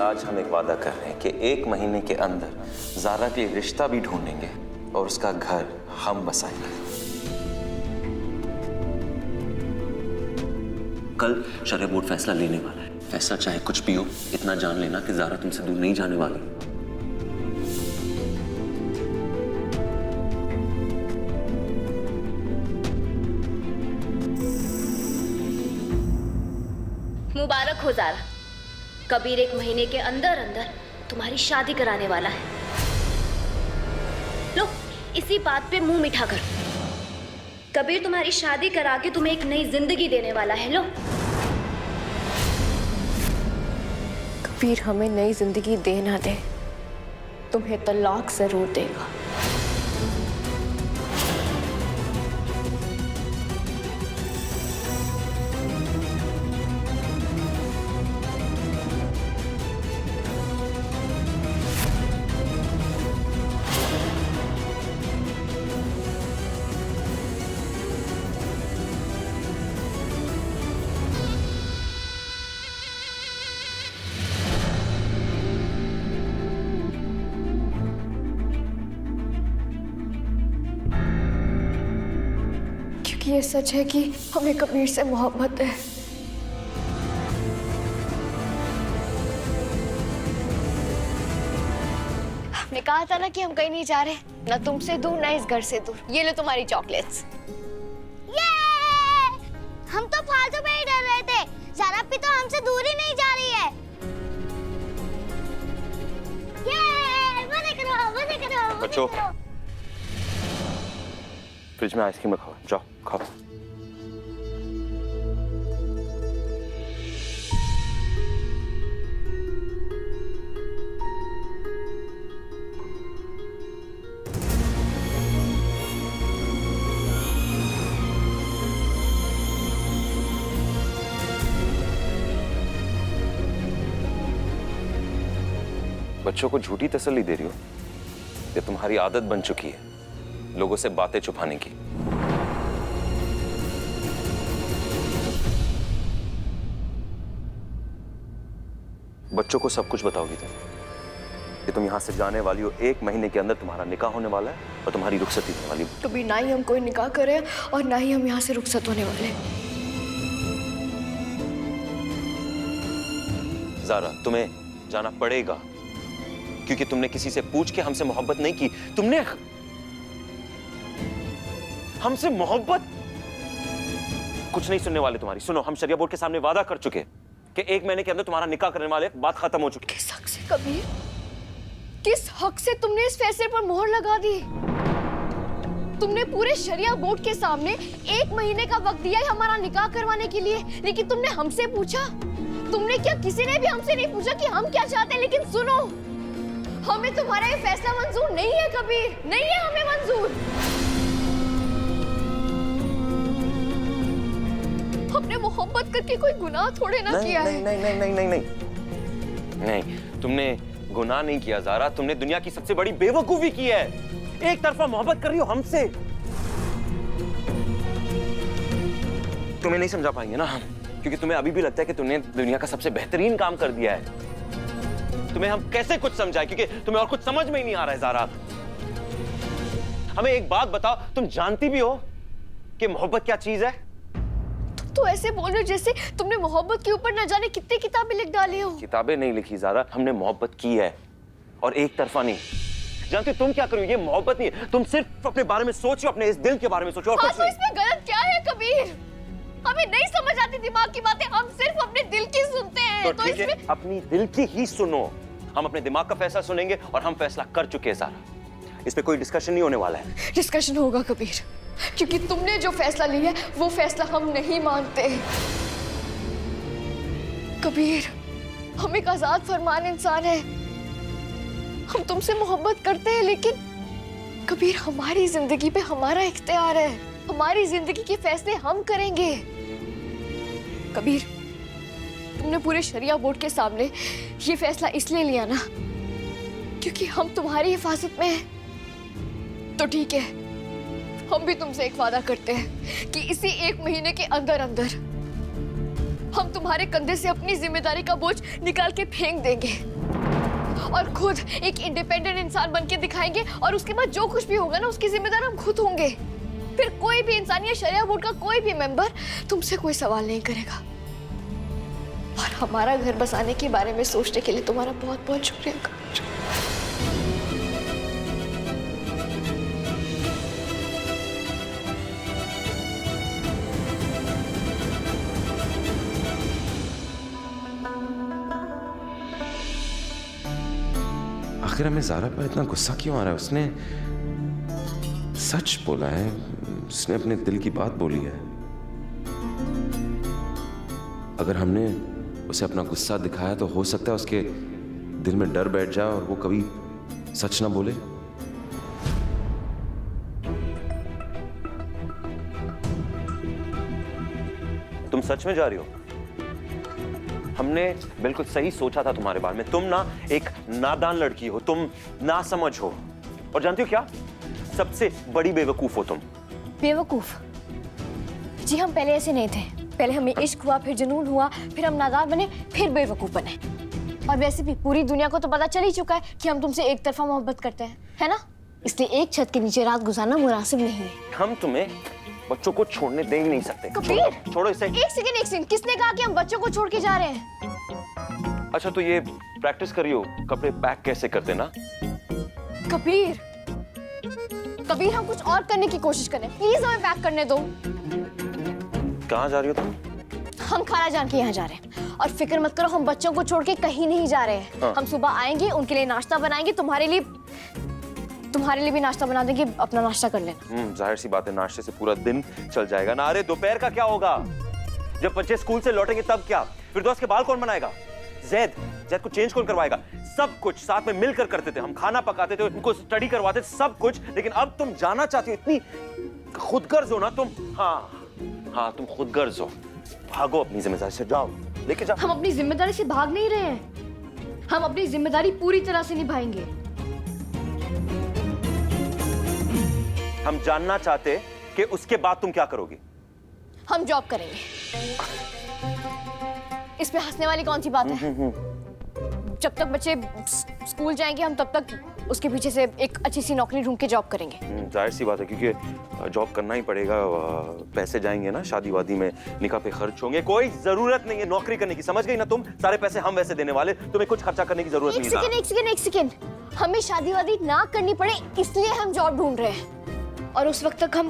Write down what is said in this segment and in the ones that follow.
आज हम एक वादा कर रहे हैं कि 1 महीने के अंदर ज़ारा के लिए रिश्ता भी ढूंढेंगे और उसका घर हम बसाएंगे। कल शरय बोर्ड फैसला लेने वाला है। फैसला चाहे कुछ भी हो, इतना जान लेना कि ज़ारा तुमसे दूर नहीं जाने वाली। मुबारक हो ज़ारा, कबीर 1 महीने के अंदर अंदर तुम्हारी शादी कराने वाला है। लो, इसी बात पे मुंह मीठा करो। कबीर तुम्हारी शादी करा के तुम्हें एक नई जिंदगी देने वाला है। लो, कबीर हमें नई जिंदगी दे ना दे, तुम्हें तलाक जरूर देगा। क्योंकि ये सच है कि हमें कबीर से मोहब्बत है। हमने कहा था ना कि हम कहीं नहीं जा रहे, ना तुमसे दूर ना इस घर से दूर। ये लो तुम्हारी चॉकलेट्स। हम तो फालतू में ही डर रहे थे। ज़ारा भी तो हमसे दूर ही नहीं जा रही है। मजे करो, मजे करो। बच्चों, फ्रिज में आइसक्रीम रखा, जाओ खाओ। बच्चों को झूठी तसल्ली दे रही हो? ये तुम्हारी आदत बन चुकी है लोगों से बातें छुपाने की। बच्चों को सब कुछ बताओगी तुम कि तुम यहां से जाने वाली हो। 1 महीने के अंदर तुम्हारा निकाह होने वाला है और तुम्हारी रुखसती होने वाली है। कभी ना ही हम कोई निकाह करें और ना ही हम यहाँ से रुखसत होने वाले। ज़ारा, तुम्हें जाना पड़ेगा क्योंकि तुमने किसी से पूछ के हमसे मोहब्बत नहीं की। तुमने हमसे मोहब्बत कुछ नहीं सुनने वाले तुम्हारी। सुनो, हम शरिया बोर्ड के सामने वादा कर चुके कि 1 महीने के अंदर तुम्हारा निकाह करने वाले, बात खत्म हो चुकी। किस हक से कबीर, किस हक से तुमने इस फैसले पर मोहर लगा दी? तुमने पूरे शरिया बोर्ड के सामने 1 महीने का वक्त दिया है हमारा निकाह करवाने के लिए, लेकिन तुमने हमसे पूछा? तुमने क्या, किसी ने भी हमसे नहीं पूछा कि हम क्या चाहते हैं? लेकिन सुनो, हमें तुम्हारा ये फैसला मंजूर नहीं है कबीर, नहीं है हमें मंजूर। हमने मोहब्बत करके कोई गुनाह थोड़े ना किया है। नहीं नहीं नहीं नहीं नहीं नहीं, तुमने गुनाह नहीं किया ज़ारा, तुमने दुनिया की सबसे बड़ी बेवकूफी की है। एक तरफा मोहब्बत कर रही हो हमसे। तुम्हें नहीं समझा पाएंगे ना हम, क्योंकि तुम्हें अभी भी लगता है कि तुमने दुनिया का सबसे बेहतरीन काम कर दिया है। तुम्हें हम कैसे कुछ समझाएं, क्योंकि तुम्हें और कुछ समझ में ही नहीं आ रहा है ज़ारा। हमें एक बात बताओ, तुम जानती भी हो कि मोहब्बत क्या चीज है? तो ऐसे बोल रहे हो जैसे तुमने मोहब्बत के ऊपर ना जाने कितनी किताबें लिख डाली हो। किताबें नहीं लिखी ज़ारा, हमने मोहब्बत की है और एक तरफा नहीं। जानती तुम क्या करो, ये मोहब्बत नहीं है। तुम सिर्फ अपने बारे में सोचो, अपने इस दिल के बारे में सोचो और कुछ तो नहीं। इसमें गलत क्या है कबीर? हमें नहीं समझ आती दिमाग की बातें, हम सिर्फ अपने दिल की सुनते हैं। तो ठीक है, अपनी दिल की ही सुनो। हम अपने दिमाग का फैसला सुनेंगे और हम फैसला कर चुके हैं ज़ारा। इस पे कोई डिस्कशन नहीं होने वाला है। डिस्कशन होगा कबीर, क्योंकि तुमने जो फैसला लिया है वो फैसला हम नहीं मानते। कबीर, हम एक आजाद फरमान इंसान है। हम तुमसे मोहब्बत करते हैं, लेकिन कबीर हमारी जिंदगी पे हमारा इख्तियार है। हमारी जिंदगी के फैसले हम करेंगे। कबीर, तुमने पूरे शरिया बोर्ड के सामने ये फैसला इसलिए लिया ना क्योंकि हम तुम्हारी हिफाजत में हैं। तो ठीक है, हम भी तुमसे एक वादा करते हैं कि इसी 1 महीने के अंदर अंदर हम तुम्हारे कंधे से अपनी जिम्मेदारी का बोझ निकाल के फेंक देंगे। और खुद एक इंडिपेंडेंट इंसान बन के दिखाएंगे और उसके बाद जो कुछ भी होगा ना उसकी जिम्मेदार हम खुद होंगे। फिर कोई भी इंसान या शरिया बोर्ड का कोई भी मेंबर तुमसे कोई सवाल नहीं करेगा। और हमारा घर बसाने के बारे में सोचने के लिए तुम्हारा बहुत बहुत शुक्रिया। आखिर हमें ज़ारा पर इतना गुस्सा क्यों आ रहा है? उसने सच बोला है, उसने अपने दिल की बात बोली है। अगर हमने उसे अपना गुस्सा दिखाया तो हो सकता है उसके दिल में डर बैठ जाए और वो कभी सच ना बोले। तुम सच में जा रही हो? हमने बिल्कुल सही सोचा था तुम्हारे बारे में। तुम ना एक नादान लड़की हो, तुम ना समझ हो, और जानती हो क्या, सबसे बड़ी बेवकूफ हो तुम। बेवकूफ? जी हम पहले ऐसे नहीं थे। पहले हमें इश्क हुआ, फिर जुनून हुआ, फिर हम नादान बने, फिर बेवकूफ बने। और वैसे भी पूरी दुनिया को तो पता चल ही चुका है कि हम तुमसे एक तरफा मोहब्बत करते हैं, है ना? इसलिए एक छत के नीचे रात गुजारना मुनासिब नहीं है। हम तुम्हें बच्चों को छोड़ने दे ही नहीं सकते। कबीर, छोड़ो इसे। एक सेकंड, किसने कहा कि हम बच्चों को छोड़ के जा रहे हैं? अच्छा तो ये प्रैक्टिस करियो, कपड़े पैक कैसे करते ना। कबीर, कबीर हम कुछ और करने की कोशिश करें, प्लीज हमें पैक करने दो। कहाँ जा रही हो तुम? हम खाला जान के यहाँ जा रहे हैं, और फिक्र मत करो, हम बच्चों को छोड़ के कहीं नहीं जा रहे हैं। हाँ। हम सुबह आएंगे, उनके लिए नाश्ता बनाएंगे, तुम्हारे लिए भी नाश्ता बना देंगे, अपना नाश्ता कर लेना। जाहिर सी बात है, नाश्ते से पूरा दिन चल जाएगा ना। अरे दोपहर का क्या होगा? जब बच्चे स्कूल से लौटेंगे तब क्या? फिर दोस्त के बाल कौन बनाएगा? जैद को चेंज कौन करवाएगा? सब कुछ साथ में मिलकर करते थे। हम खाना पकाते थे, उनको स्टडी करवाते थे, सब कुछ। लेकिन अब तुम जाना चाहती हो, इतनी खुदगर्ज हो ना तुम। हाँ तुम खुदगर्ज हो। भागो अपनी जिम्मेदारी से, जाओ लेके जाओ। हम अपनी जिम्मेदारी से भाग नहीं रहे हैं, हम अपनी जिम्मेदारी पूरी तरह से निभाएंगे। हम जानना चाहते कि उसके बाद तुम क्या करोगी? हम जॉब करेंगे। इसमें हंसने वाली कौन सी बात है? जब तक बच्चे स्कूल जाएंगे हम तब तक उसके पीछे से एक अच्छी सी नौकरी ढूंढ के जॉब करेंगे। जाहिर सी बात है, क्योंकि जॉब करना ही पड़ेगा। पैसे जाएंगे ना शादी वादी में, निकाह पे खर्च होंगे। कोई जरूरत नहीं है नौकरी करने की, समझ गई ना तुम? सारे पैसे हम वैसे देने वाले, तुम्हें कुछ खर्चा करने की जरूरत नहीं है। एक सेकंड, हमें शादी वादी ना करनी पड़े इसलिए हम जॉब ढूंढ रहे हैं। और उस वक्त तक हम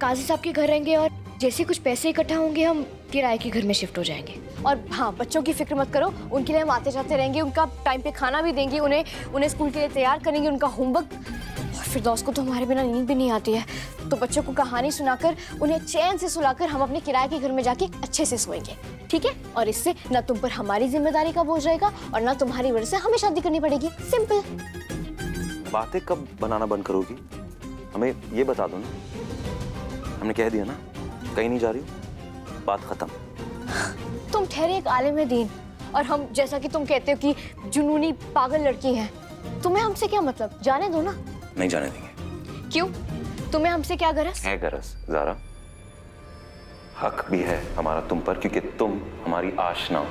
काजी साहब के घर रहेंगे, और जैसे कुछ पैसे इकट्ठा होंगे हम किराए के घर में शिफ्ट हो जाएंगे। और हाँ, बच्चों की फिक्र मत करो, उनके लिए हम आते जाते रहेंगे, उनका टाइम पे खाना भी देंगे, उन्हें स्कूल के लिए तैयार करेंगे, उनका होमवर्क। और फिर दोस्त को तो हमारे बिना नींद भी नहीं आती है, तो बच्चों को कहानी सुनाकर उन्हें चैन से सुलाकर हम अपने किराए के घर में जाके अच्छे से सोएंगे, ठीक है? और इससे न तुम पर हमारी जिम्मेदारी का बोझ रहेगा और न तुम्हारी वजह से हमें शादी करनी पड़ेगी। सिंपल। बातें कब बनाना बंद करोगी? हमें ये बता दो ना। हमने कह दिया ना, कहीं नहीं जा रही हो, बात खत्म। तुम ठहरे एक आलिम दीन, और हम जैसा कि तुम कहते हो कि जुनूनी पागल लड़की है। तुम्हें हमसे क्या मतलब? जाने दो ना। नहीं जाने देंगे। क्यों? तुम्हें हमसे क्या गरज है? गरज ज़ारा, हक भी है हमारा तुम पर, क्योंकि तुम हमारी आशना हो।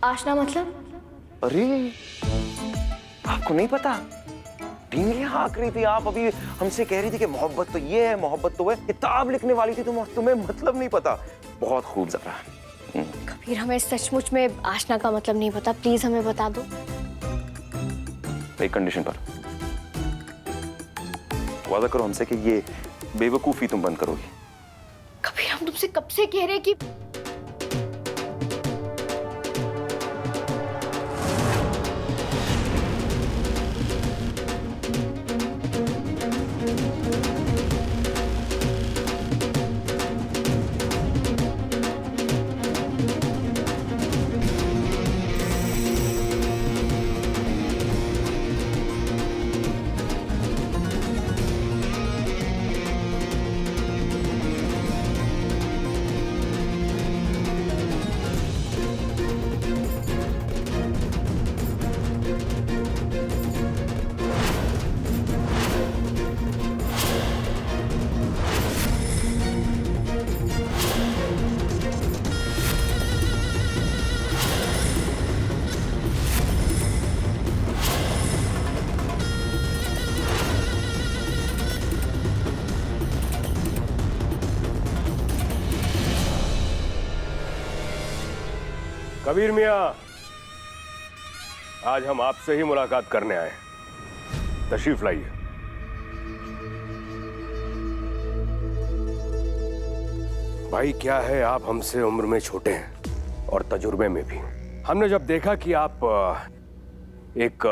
आशना मतलब? अरे आपको नहीं पता? ढींगियां हाँक रही थी आप अभी, हमसे कह रही थी कि मोहब्बत तो ये है, मोहब्बत तो है। किताब लिखने वाली थी तुम, तुम्हें मतलब नहीं पता। बहुत खूब ज़ारा। कबीर, हमें सचमुच में आशना का मतलब नहीं पता, प्लीज हमें बता दो। एक कंडीशन पर। वादा करो हमसे कि ये बेवकूफी तुम बंद करोगी। कबीर, हम तुमसे कब से कह रहे हैं कि कबीर मियां, आज हम आपसे ही मुलाकात करने आए। तशरीफ लाइए। भाई क्या है, आप हमसे उम्र में छोटे हैं और तजुर्बे में भी। हमने जब देखा कि आप एक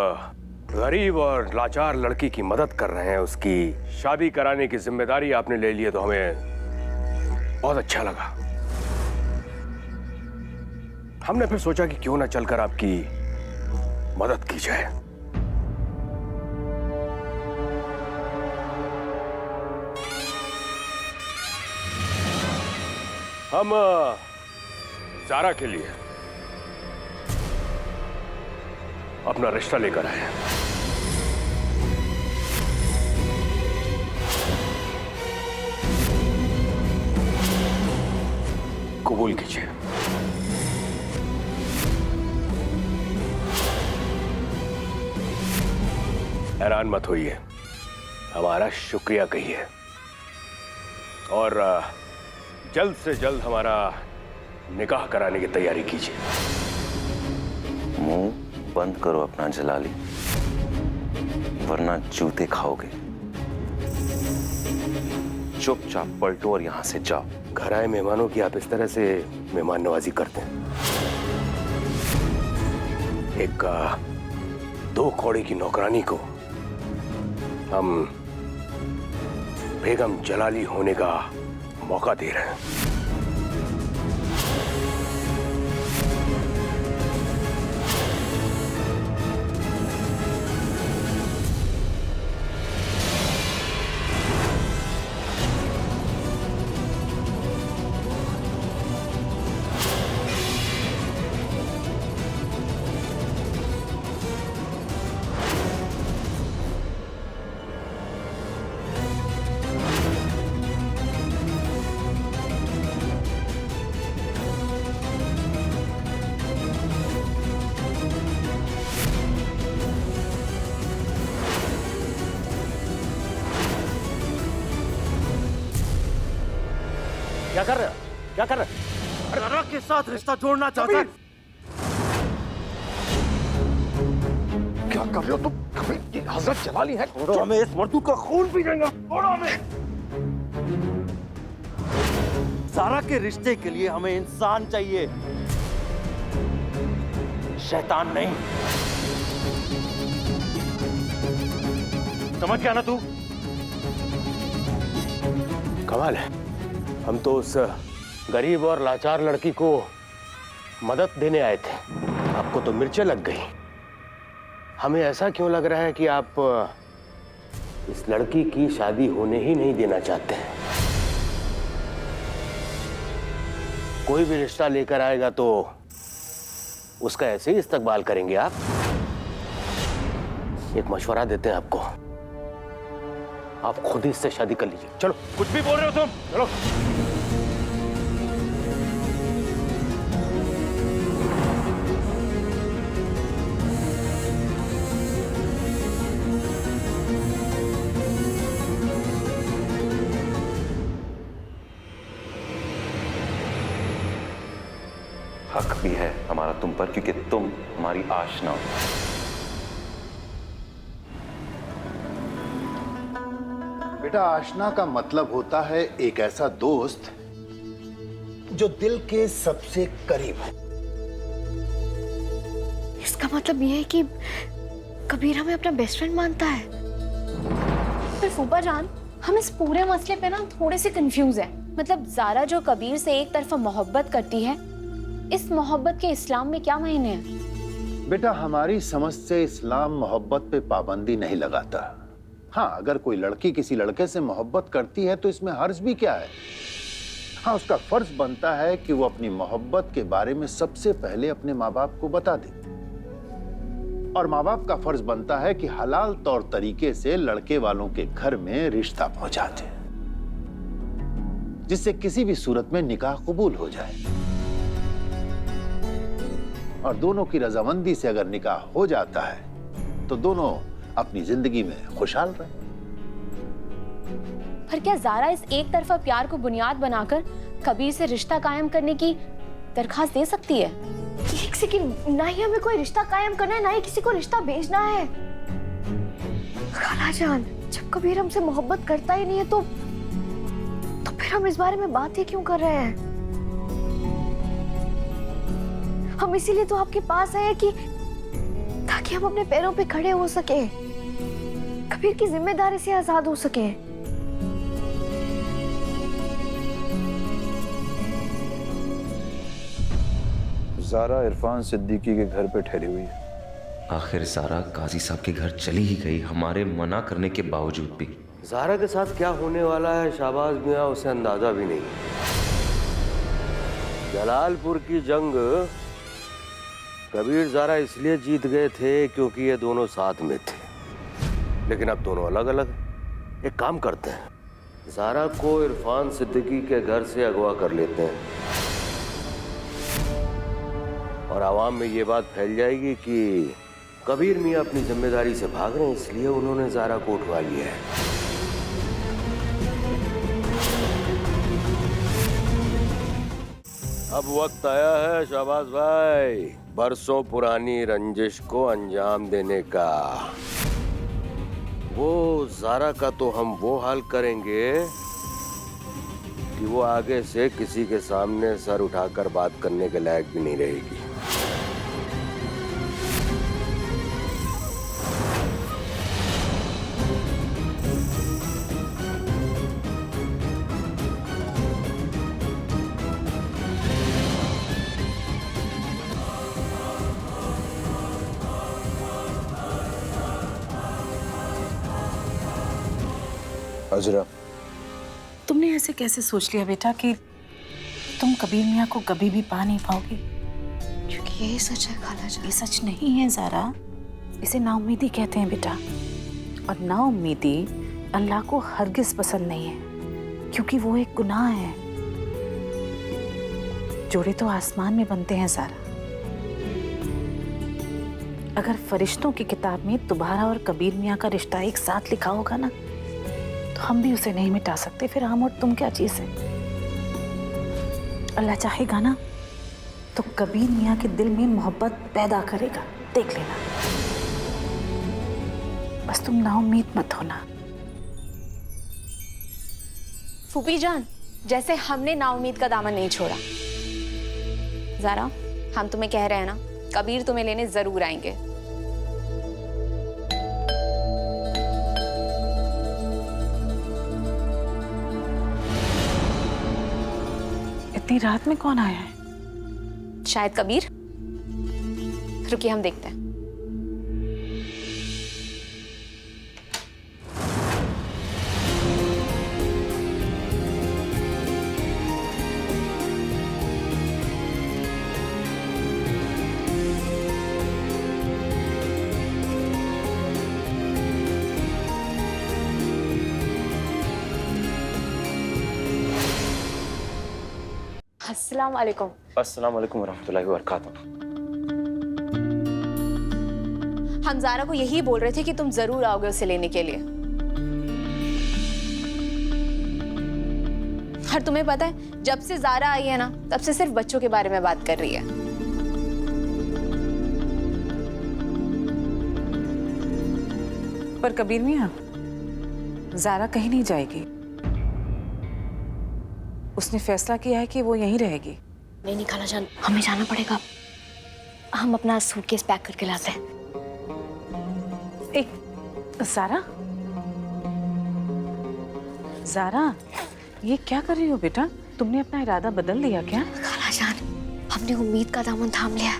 गरीब और लाचार लड़की की मदद कर रहे हैं, उसकी शादी कराने की जिम्मेदारी आपने ले ली है, तो हमें बहुत अच्छा लगा। हमने फिर सोचा कि क्यों ना चलकर आपकी मदद की जाए। हम ज़ारा के लिए अपना रिश्ता लेकर आए हैं। कबूल कीजिए। हैरान मत होइए, हमारा शुक्रिया कहिए और जल्द से जल्द हमारा निकाह कराने की तैयारी कीजिए। मुंह बंद करो अपना जलाली, वरना जूते खाओगे। चुपचाप पलटो और यहां से जाओ। घर आए मेहमानों की आप इस तरह से मेहमान नवाजी करते हैं। एक 2 कौड़े की नौकरानी को हम बेगम जलाली होने का मौका दे रहे हैं। क्या कर रहे हो? क्या कर रहे हो? ज़ारा के साथ रिश्ता जोड़ना चाहता है। क्या कर रहे हो तुम? कबीर, ये हजरत जलाली है। छोड़ो हमें, इस मर्दू का खून पी जाएगा। छोड़ो हमें। ज़ारा के रिश्ते के लिए हमें इंसान चाहिए, शैतान नहीं। समझ गया ना तू? कमाल है, हम तो उस गरीब और लाचार लड़की को मदद देने आए थे, आपको तो मिर्चें लग गई। हमें ऐसा क्यों लग रहा है कि आप इस लड़की की शादी होने ही नहीं देना चाहते हैं। कोई भी रिश्ता लेकर आएगा तो उसका ऐसे ही इस्तकबाल करेंगे आप। एक मशवरा देते हैं आपको, आप खुद ही इससे शादी कर लीजिए। चलो। कुछ भी बोल रहे हो तुम? चलो। हक भी है हमारा तुम पर, क्योंकि तुम हमारी आशना हो। बेटा, आशना का मतलब होता है एक ऐसा दोस्त जो दिल के सबसे करीब है। इसका मतलब ये है कि कबीर हमें अपना बेस्ट फ्रेंड मानता है। पर फूफा जान, हम इस पूरे मसले पे ना थोड़े से कंफ्यूज हैं। मतलब ज़ारा जो कबीर से एक तरफा मोहब्बत करती है, इस मोहब्बत के इस्लाम में क्या मायने हैं? बेटा, हमारी समझ से इस्लाम मोहब्बत पे पाबंदी नहीं लगाता। हाँ, अगर कोई लड़की किसी लड़के से मोहब्बत करती है तो इसमें हर्ज भी क्या है। हाँ, उसका फर्ज बनता है कि वो अपनी मोहब्बत के बारे में सबसे पहले अपने माँ बाप को बता दे, और माँ बाप का फर्ज बनता है कि हलाल तौर तरीके से लड़के वालों के घर में रिश्ता पहुंचा दे, जिससे किसी भी सूरत में निकाह कबूल हो जाए। और दोनों की रजामंदी से अगर निकाह हो जाता है तो दोनों अपनी जिंदगी में खुशहाल रहे। पर क्या ज़ारा इस एक तरफा प्यार को बुनियाद बनाकर कबीर से रिश्ता कायम करने की दरखास्त दे सकती है? ये एक सेकंड, ना ही हमें कोई रिश्ता कायम करना है, ना ही किसी को रिश्ता भेजना है। खालाजान, जब कबीर हमसे मोहब्बत करता ही नहीं है तो फिर हम इस बारे में बात ही क्यों कर रहे हैं? हम इसीलिए तो आपके पास आए कि ताकि हम अपने पैरों पे खड़े हो सके, कबीर की जिम्मेदारी से आजाद हो सके। ज़ारा इरफान सिद्दीकी के घर पे ठहरी हुई है। आखिर ज़ारा काजी साहब के घर चली ही गई, हमारे मना करने के बावजूद भी। ज़ारा के साथ क्या होने वाला है शाहबाज मियाँ, उसे अंदाजा भी नहीं। जलालपुर की जंग कबीर ज़ारा इसलिए जीत गए थे क्योंकि ये दोनों साथ में थे, लेकिन अब दोनों अलग अलग हैं। एक काम करते हैं, ज़ारा को इरफान सिद्दीकी के घर से अगवा कर लेते हैं और आवाम में ये बात फैल जाएगी कि कबीर मियाँ अपनी जिम्मेदारी से भाग रहे हैं, इसलिए उन्होंने ज़ारा को उठवा लिया है। अब वक्त आया है शाहबाज भाई बरसों पुरानी रंजिश को अंजाम देने का। वो ज़ारा का तो हम वो हाल करेंगे कि वो आगे से किसी के सामने सर उठाकर बात करने के लायक भी नहीं रहेगी। अजरा, तुमने ऐसे कैसे सोच लिया बेटा कि तुम कबीर मियाँ को कभी भी पा नहीं पाओगी? क्योंकि यही सच है खालाजान। ये सच नहीं है ज़ारा, इसे नाउम्मीदी कहते हैं बेटा। और नाउम्मीदी अल्लाह को हरगिज पसंद नहीं है, क्योंकि वो एक गुनाह है। जोड़े तो आसमान में बनते हैं ज़ारा। अगर फरिश्तों की किताब में तुम्हारा और कबीर मियाँ का रिश्ता एक साथ लिखा होगा ना, तो हम भी उसे नहीं मिटा सकते। फिर हम और तुम क्या चीज है? अल्लाह चाहेगा ना तो कबीर मियाँ के दिल में मोहब्बत पैदा करेगा, देख लेना। बस तुम नाउम्मीद मत होना। फूफी जान, जैसे हमने नाउम्मीद का दामन नहीं छोड़ा। ज़ारा, हम तुम्हें कह रहे हैं ना, कबीर तुम्हें लेने जरूर आएंगे। इतनी रात में कौन आया है? शायद कबीर। रुकिए, हम देखते हैं। अस्सलाम वालेकुम। अस्सलाम वालेकुम वरहमतुल्लाहि वबरकातुहू। हम ज़ारा को यही बोल रहे थे कि तुम जरूर आओगे उसे लेने के लिए। और तुम्हें पता है, जब से ज़ारा आई है ना, तब से सिर्फ बच्चों के बारे में बात कर रही है। पर कबीर मियाँ, ज़ारा कहीं नहीं जाएगी। उसने फैसला किया है कि वो यहीं रहेगी। नहीं खालाजान, हमें जाना पड़ेगा। हम अपना सूटकेस पैक करके लाते हैं। एक ज़ारा, ज़ारा, ये क्या कर रही हो बेटा? तुमने अपना इरादा बदल लिया क्या? खालाजान, हमने उम्मीद का दामन थाम लिया।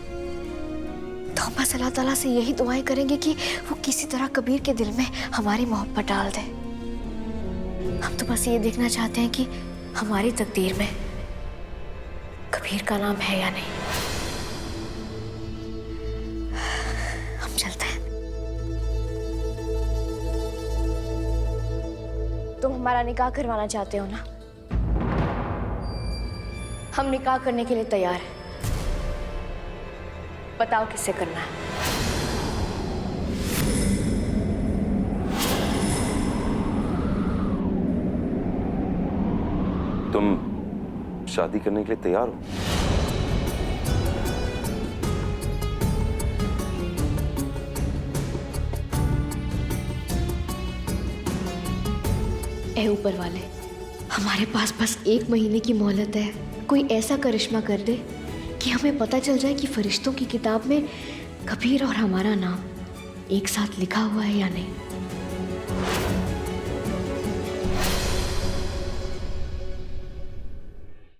तो हम बस अल्लाह ताला से यही दुआएं करेंगे कि वो किसी तरह कबीर के दिल में हमारी मोहब्बत डाल दे। हम तो बस ये देखना चाहते हैं कि हमारी तकदीर में कबीर का नाम है या नहीं। हम चलते हैं। तुम हमारा निकाह करवाना चाहते हो ना? हम निकाह करने के लिए तैयार हैं। बताओ किससे करना है? तुम शादी करने के लिए तैयार हो? ए ऊपर वाले, हमारे पास बस 1 महीने की मोहलत है। कोई ऐसा करिश्मा कर दे कि हमें पता चल जाए कि फरिश्तों की किताब में कबीर और हमारा नाम एक साथ लिखा हुआ है या नहीं।